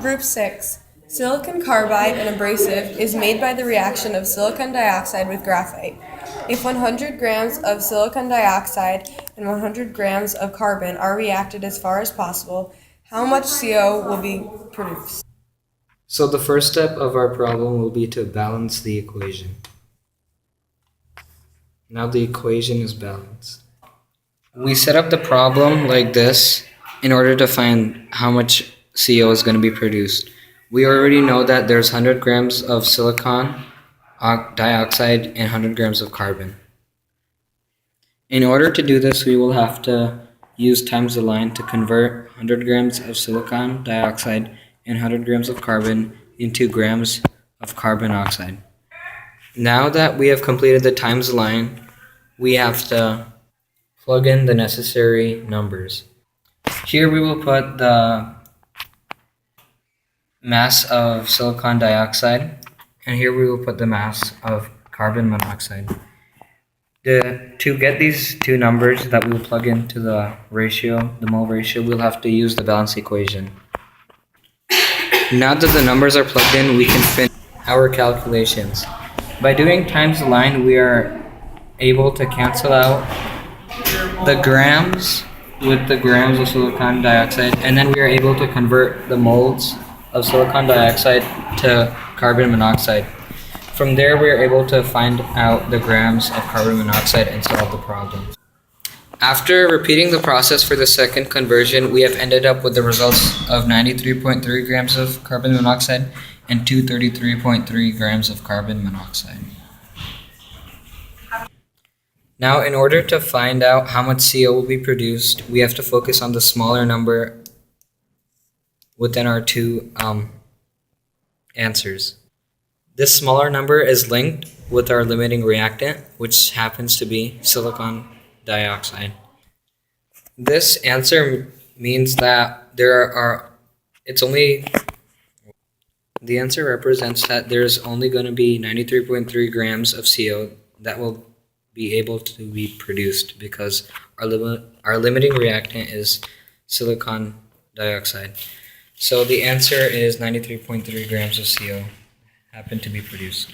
Group 6. Silicon carbide, an abrasive, is made by the reaction of silicon dioxide with graphite. If 100 grams of silicon dioxide and 100 grams of carbon are reacted as far as possible, how much CO will be produced? So the first step of our problem will be to balance the equation. Now the equation is balanced. We set up the problem like this in order to find how much CO is going to be produced. We already know that there's 100 grams of silicon dioxide and 100 grams of carbon. In order to do this, we will have to use times the line to convert 100 grams of silicon dioxide and 100 grams of carbon into grams of carbon oxide. Now that we have completed the times line, we have to plug in the necessary numbers. Here we will put the mass of silicon dioxide, and here we will put the mass of carbon monoxide. To get these two numbers that we will plug into the ratio, the mole ratio, we'll have to use the balance equation. Now that the numbers are plugged in, we can finish our calculations. By doing times the line, we are able to cancel out the grams with the grams of silicon dioxide, and then we are able to convert the moles of silicon dioxide to carbon monoxide. From there, we are able to find out the grams of carbon monoxide and solve the problem. After repeating the process for the second conversion, we have ended up with the results of 93.3 grams of carbon monoxide and 233.3 grams of carbon monoxide. Now, in order to find out how much CO will be produced, we have to focus on the smaller number within our two answers. This smaller number is linked with our limiting reactant, which happens to be silicon dioxide. This answer means that the answer represents that there's only going to be 93.3 grams of CO that will be able to be produced because our limiting reactant is silicon dioxide. So the answer is 93.3 grams of CO happen to be produced.